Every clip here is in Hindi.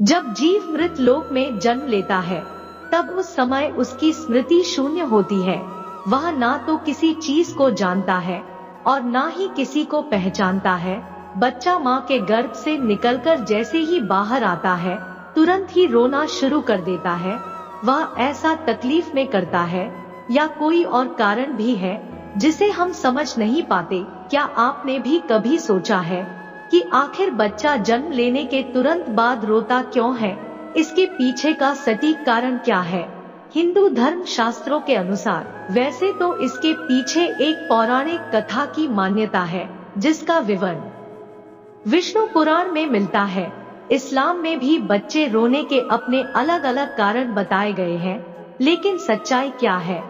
जब जीव मृत लोक में जन्म लेता है तब उस समय उसकी स्मृति शून्य होती है। वह ना तो किसी चीज को जानता है और ना ही किसी को पहचानता है। बच्चा माँ के गर्भ से निकलकर जैसे ही बाहर आता है तुरंत ही रोना शुरू कर देता है। वह ऐसा तकलीफ में करता है या कोई और कारण भी है जिसे हम समझ नहीं पाते। क्या आपने भी कभी सोचा है कि आखिर बच्चा जन्म लेने के तुरंत बाद रोता क्यों है? इसके पीछे का सटीक कारण क्या है? हिंदू धर्म शास्त्रों के अनुसार वैसे तो इसके पीछे एक पौराणिक कथा की मान्यता है जिसका विवरण विष्णु पुराण में मिलता है। इस्लाम में भी बच्चे रोने के अपने अलग अलग कारण बताए गए हैं, लेकिन सच्चाई क्या है?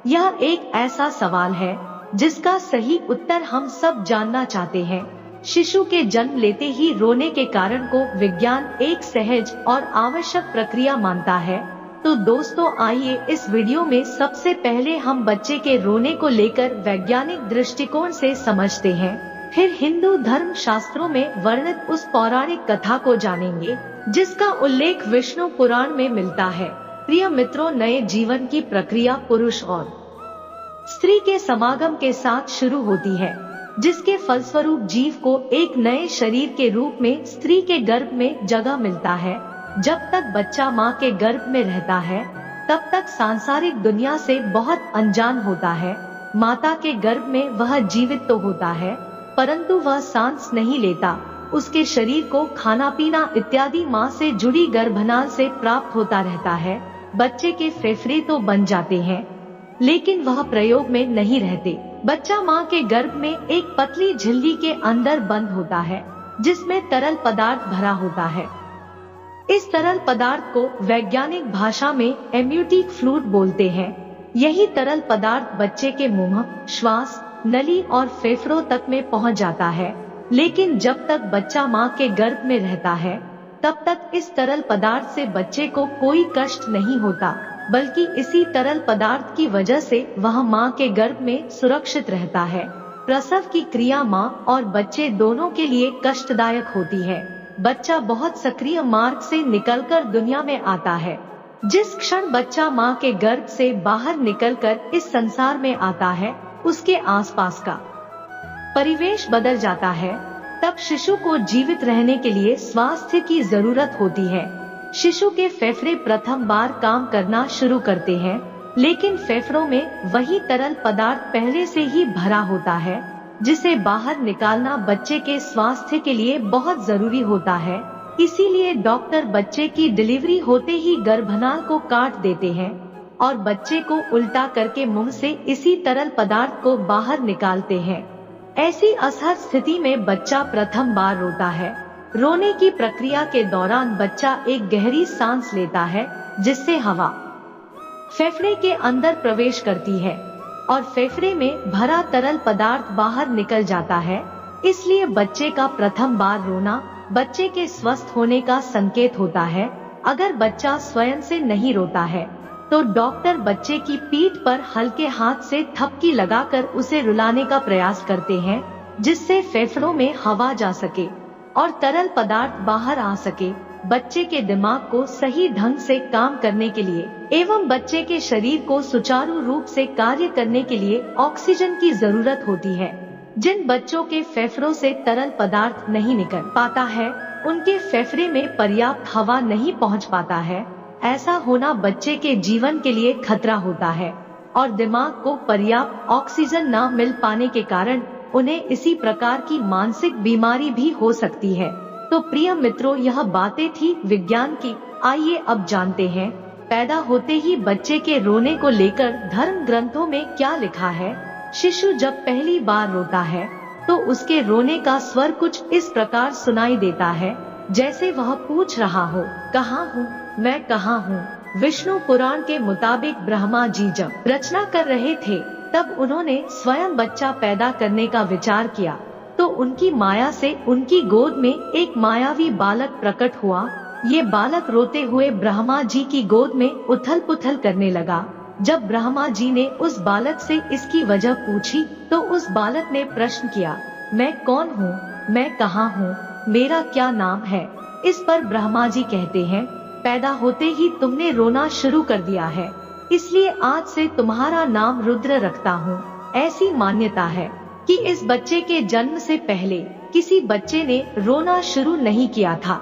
यह एक ऐसा सवाल है जिसका सही उत्तर हम सब जानना चाहते हैं। शिशु के जन्म लेते ही रोने के कारण को विज्ञान एक सहज और आवश्यक प्रक्रिया मानता है। तो दोस्तों आइए इस वीडियो में सबसे पहले हम बच्चे के रोने को लेकर वैज्ञानिक दृष्टिकोण से समझते हैं, फिर हिंदू धर्म शास्त्रों में वर्णित उस पौराणिक कथा को जानेंगे जिसका उल्लेख विष्णु पुराण में मिलता है। प्रिय मित्रों, नए जीवन की प्रक्रिया पुरुष और स्त्री के समागम के साथ शुरू होती है, जिसके फलस्वरूप जीव को एक नए शरीर के रूप में स्त्री के गर्भ में जगह मिलता है। जब तक बच्चा माँ के गर्भ में रहता है तब तक सांसारिक दुनिया से बहुत अनजान होता है। माता के गर्भ में वह जीवित तो होता है परंतु वह सांस नहीं लेता। उसके शरीर को खाना पीना इत्यादि माँ से जुड़ी गर्भनाल से प्राप्त होता रहता है। बच्चे के फेफड़े तो बन जाते हैं लेकिन वह प्रयोग में नहीं रहते। बच्चा माँ के गर्भ में एक पतली झिल्ली के अंदर बंद होता है जिसमें तरल पदार्थ भरा होता है। इस तरल पदार्थ को वैज्ञानिक भाषा में एम्यूटिक फ्लूइड बोलते हैं। यही तरल पदार्थ बच्चे के मुंह, श्वास नली और फेफड़ों तक में पहुंच जाता है। लेकिन जब तक बच्चा माँ के गर्भ में रहता है तब तक इस तरल पदार्थ से बच्चे को कोई कष्ट नहीं होता, बल्कि इसी तरल पदार्थ की वजह से वह माँ के गर्भ में सुरक्षित रहता है। प्रसव की क्रिया माँ और बच्चे दोनों के लिए कष्टदायक होती है। बच्चा बहुत सक्रिय मार्ग से निकलकर दुनिया में आता है। जिस क्षण बच्चा माँ के गर्भ से बाहर निकलकर इस संसार में आता है उसके आसपास का परिवेश बदल जाता है। तब शिशु को जीवित रहने के लिए स्वास्थ्य की जरूरत होती है। शिशु के फेफड़े प्रथम बार काम करना शुरू करते हैं, लेकिन फेफड़ों में वही तरल पदार्थ पहले से ही भरा होता है जिसे बाहर निकालना बच्चे के स्वास्थ्य के लिए बहुत जरूरी होता है। इसीलिए डॉक्टर बच्चे की डिलीवरी होते ही गर्भनाल को काट देते हैं और बच्चे को उल्टा करके मुंह से इसी तरल पदार्थ को बाहर निकालते हैं। ऐसी असहज स्थिति में बच्चा प्रथम बार रोता है। रोने की प्रक्रिया के दौरान बच्चा एक गहरी सांस लेता है जिससे हवा फेफड़े के अंदर प्रवेश करती है और फेफड़े में भरा तरल पदार्थ बाहर निकल जाता है। इसलिए बच्चे का प्रथम बार रोना बच्चे के स्वस्थ होने का संकेत होता है। अगर बच्चा स्वयं से नहीं रोता है तो डॉक्टर बच्चे की पीठ पर हल्के हाथ से थपकी लगाकर उसे रुलाने का प्रयास करते हैं जिससे फेफड़ों में हवा जा सके और तरल पदार्थ बाहर आ सके। बच्चे के दिमाग को सही ढंग से काम करने के लिए एवं बच्चे के शरीर को सुचारू रूप से कार्य करने के लिए ऑक्सीजन की जरूरत होती है। जिन बच्चों के फेफड़ों से तरल पदार्थ नहीं निकल पाता है उनके फेफड़े में पर्याप्त हवा नहीं पहुंच पाता है। ऐसा होना बच्चे के जीवन के लिए खतरा होता है और दिमाग को पर्याप्त ऑक्सीजन न मिल पाने के कारण उन्हें इसी प्रकार की मानसिक बीमारी भी हो सकती है। तो प्रिय मित्रों, यह बातें थी विज्ञान की। आइए अब जानते हैं पैदा होते ही बच्चे के रोने को लेकर धर्म ग्रंथों में क्या लिखा है। शिशु जब पहली बार रोता है तो उसके रोने का स्वर कुछ इस प्रकार सुनाई देता है जैसे वह पूछ रहा हो, कहाँ हूँ मैं, कहाँ हूँ। विष्णु पुराण के मुताबिक ब्रह्मा जी जब रचना कर रहे थे तब उन्होंने स्वयं बच्चा पैदा करने का विचार किया तो उनकी माया से उनकी गोद में एक मायावी बालक प्रकट हुआ। ये बालक रोते हुए ब्रह्मा जी की गोद में उथल पुथल करने लगा। जब ब्रह्मा जी ने उस बालक से इसकी वजह पूछी तो उस बालक ने प्रश्न किया, मैं कौन हूँ, मैं कहाँ हूँ, मेरा क्या नाम है। इस पर ब्रह्मा जी कहते हैं, पैदा होते ही तुमने रोना शुरू कर दिया है, इसलिए आज से तुम्हारा नाम रुद्र रखता हूँ। ऐसी मान्यता है कि इस बच्चे के जन्म से पहले किसी बच्चे ने रोना शुरू नहीं किया था।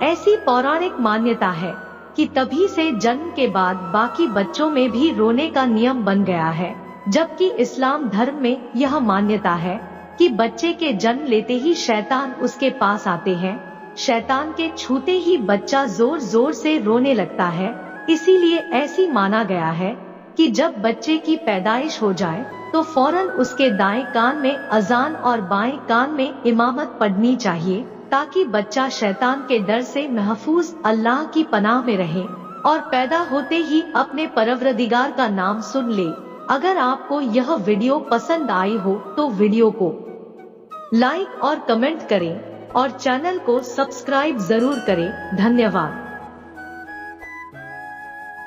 ऐसी पौराणिक मान्यता है कि तभी से जन्म के बाद बाकी बच्चों में भी रोने का नियम बन गया है, जबकि इस्लाम धर्म में यह मान्यता है कि बच्चे के जन्म लेते ही शैतान उसके पास आते हैं। शैतान के छूते ही बच्चा जोर जोर से रोने लगता है, इसीलिए ऐसी माना गया है कि जब बच्चे की पैदाइश हो जाए तो फौरन उसके दाएं कान में अजान और बाएं कान में इमामत पढ़नी चाहिए, ताकि बच्चा शैतान के डर से महफूज अल्लाह की पनाह में रहे और पैदा होते ही अपने परवरदिगार का नाम सुन ले। अगर आपको यह वीडियो पसंद आई हो तो वीडियो को लाइक और कमेंट करें और चैनल को सब्सक्राइब जरूर करें। धन्यवाद।